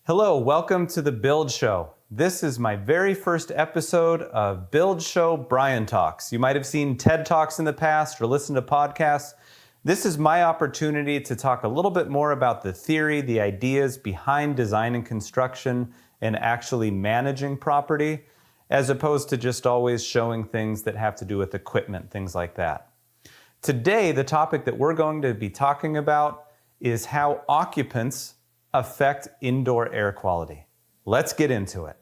Hello, welcome to the Build Show. This is my very first episode of Build Show Bryan Talks. You might have seen TED Talks in the past or listened to podcasts. This is my opportunity to talk a little bit more about the theory, the ideas behind design and construction and actually managing property, as opposed to just always showing things that have to do with equipment, things like that. Today, the topic that we're going to be talking about is how occupants affect indoor air quality. Let's get into it.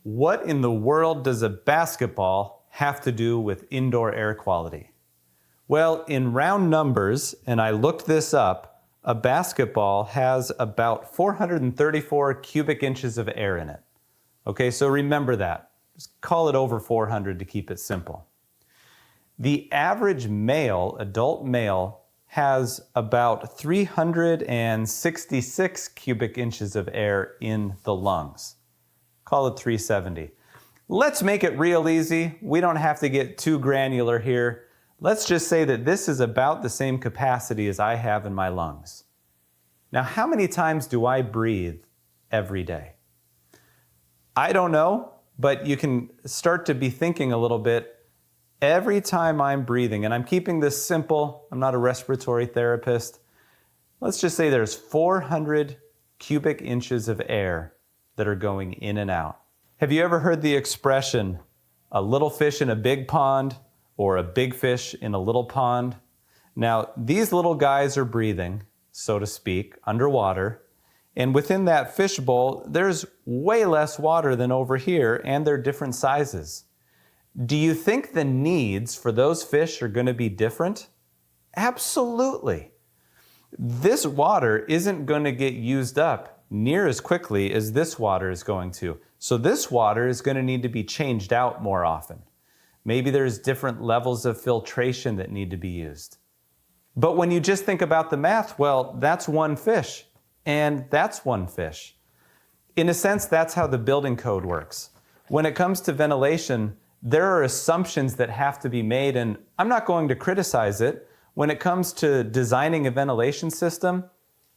What in the world does a basketball have to do with indoor air quality? Well, in round numbers, and I looked this up, a basketball has about 434 cubic inches of air in it. Okay, so remember that. Just call it over 400 to keep it simple. The average male, adult male, has about 366 cubic inches of air in the lungs. Call it 370. Let's make it real easy. We don't have to get too granular here. Let's just say that this is about the same capacity as I have in my lungs. Now, how many times do I breathe every day? I don't know, but you can start to be thinking a little bit. Every time I'm breathing, and I'm keeping this simple, I'm not a respiratory therapist, let's just say there's 400 cubic inches of air that are going in and out. Have you ever heard the expression, a little fish in a big pond, or a big fish in a little pond? Now, these little guys are breathing, so to speak, underwater, and within that fish bowl, there's way less water than over here, and they're different sizes. Do you think the needs for those fish are going to be different? Absolutely. This water isn't going to get used up near as quickly as this water is going to. So this water is going to need to be changed out more often. Maybe there's different levels of filtration that need to be used. But when you just think about the math, well, that's one fish, and that's one fish. In a sense, that's how the building code works. When it comes to ventilation, there are assumptions that have to be made, and I'm not going to criticize it. When it comes to designing a ventilation system,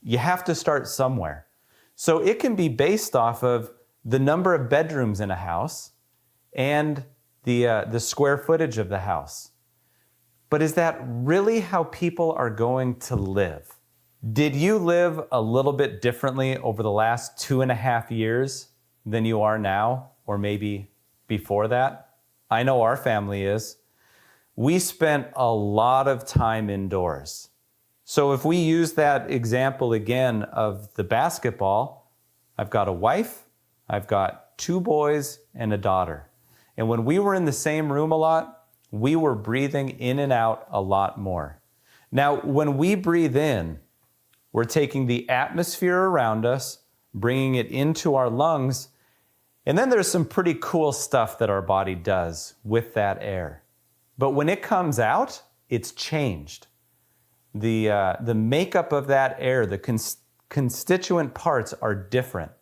you have to start somewhere. So it can be based off of the number of bedrooms in a house and the square footage of the house. But is that really how people are going to live? Did you live a little bit differently over the last 2.5 years than you are now, or maybe before that? I know our family is. We spent a lot of time indoors. So if we use that example again of the basketball, I've got a wife, I've got 2 boys and a daughter. And when we were in the same room a lot, we were breathing in and out a lot more. Now, when we breathe in, we're taking the atmosphere around us, bringing it into our lungs, and then there's some pretty cool stuff that our body does with that air. But when it comes out, it's changed. The makeup of that air, the constituent parts are different.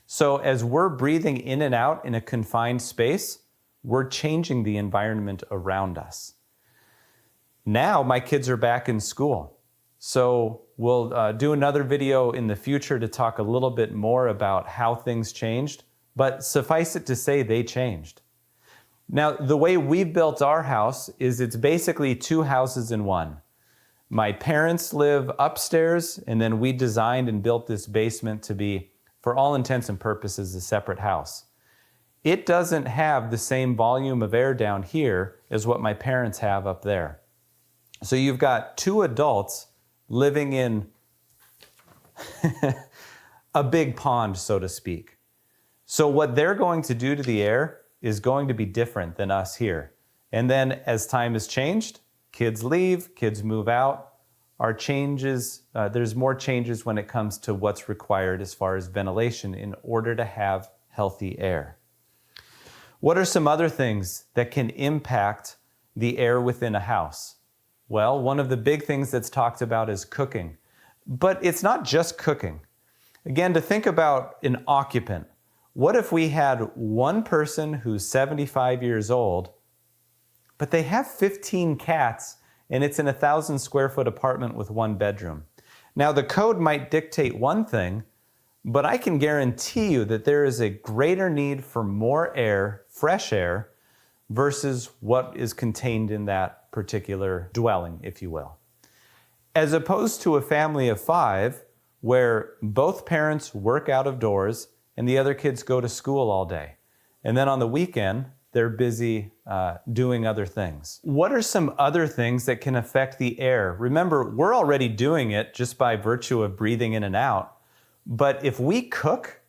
So as we're breathing in and out in a confined space, we're changing the environment around us. Now my kids are back in school. So we'll do another video in the future to talk a little bit more about how things changed. But suffice it to say, they changed. Now, the way we built our house is it's basically 2 houses in one. My parents live upstairs, and then we designed and built this basement to be, for all intents and purposes, a separate house. It doesn't have the same volume of air down here as what my parents have up there. So you've got 2 adults living in a big pond, so to speak. So what they're going to do to the air is going to be different than us here. And then as time has changed, kids leave, kids move out. There's more changes when it comes to what's required as far as ventilation in order to have healthy air. What are some other things that can impact the air within a house? Well, one of the big things that's talked about is cooking. But it's not just cooking. Again, to think about an occupant. What if we had one person who's 75 years old, but they have 15 cats and it's in a 1,000 square foot apartment with 1 bedroom? Now, the code might dictate one thing, but I can guarantee you that there is a greater need for more air, fresh air, versus what is contained in that particular dwelling, if you will. As opposed to a family of 5, where both parents work out of doors and the other kids go to school all day. And then on the weekend, they're busy doing other things. What are some other things that can affect the air? Remember, we're already doing it just by virtue of breathing in and out. But if we cook,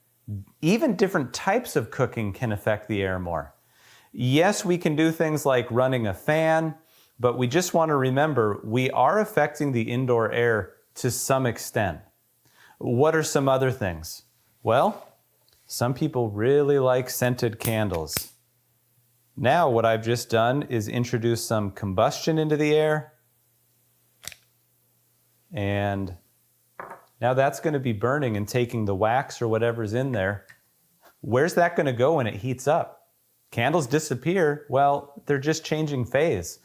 even different types of cooking can affect the air more. Yes, we can do things like running a fan, but we just want to remember we are affecting the indoor air to some extent. What are some other things? Well, some people really like scented candles. Now what I've just done is introduce some combustion into the air. And now that's going to be burning and taking the wax or whatever's in there. Where's that going to go when it heats up? Candles disappear. Well, they're just changing phase.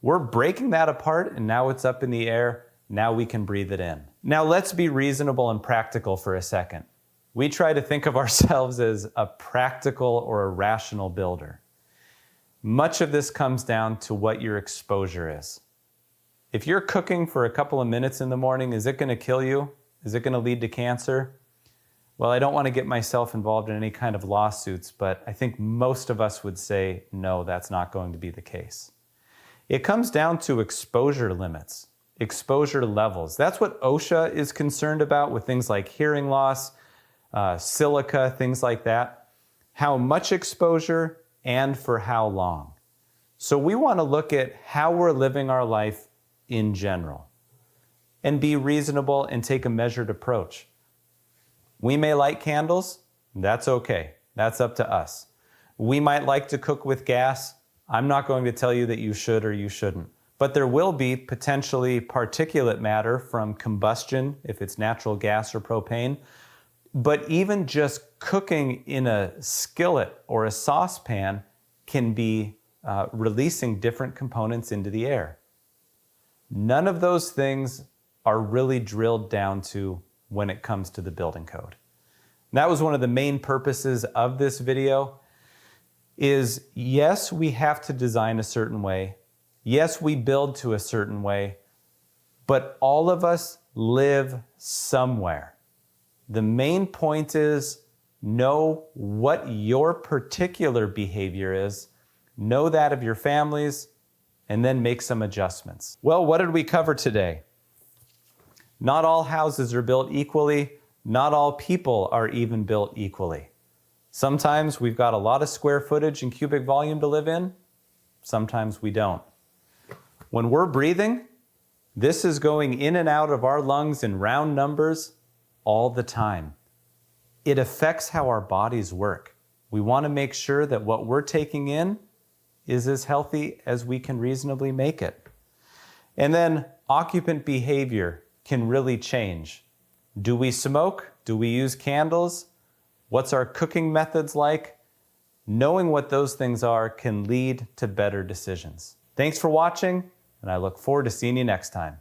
We're breaking that apart and now it's up in the air. Now we can breathe it in. Now let's be reasonable and practical for a second. We try to think of ourselves as a practical or a rational builder. Much of this comes down to what your exposure is. If you're cooking for a couple of minutes in the morning, is it going to kill you? Is it going to lead to cancer? Well, I don't want to get myself involved in any kind of lawsuits, but I think most of us would say, no, that's not going to be the case. It comes down to exposure limits, exposure levels. That's what OSHA is concerned about with things like hearing loss, silica, things like that. How much exposure and for how long. So we want to look at how we're living our life in general and be reasonable and take a measured approach. We may light candles. That's okay. That's up to us. We might like to cook with gas. I'm not going to tell you that you should or you shouldn't. But there will be potentially particulate matter from combustion, if it's natural gas or propane. But even just cooking in a skillet or a saucepan can be releasing different components into the air. None of those things are really drilled down to when it comes to the building code. That was one of the main purposes of this video is, yes, we have to design a certain way. Yes, we build to a certain way, but all of us live somewhere. The main point is know what your particular behavior is, know that of your families, and then make some adjustments. Well, what did we cover today? Not all houses are built equally. Not all people are even built equally. Sometimes we've got a lot of square footage and cubic volume to live in. Sometimes we don't. When we're breathing, this is going in and out of our lungs in round numbers all the time. It affects how our bodies work. We want to make sure that what we're taking in is as healthy as we can reasonably make it. And then occupant behavior can really change. Do we smoke? Do we use candles? What's our cooking methods like? Knowing what those things are can lead to better decisions. Thanks for watching, and I look forward to seeing you next time.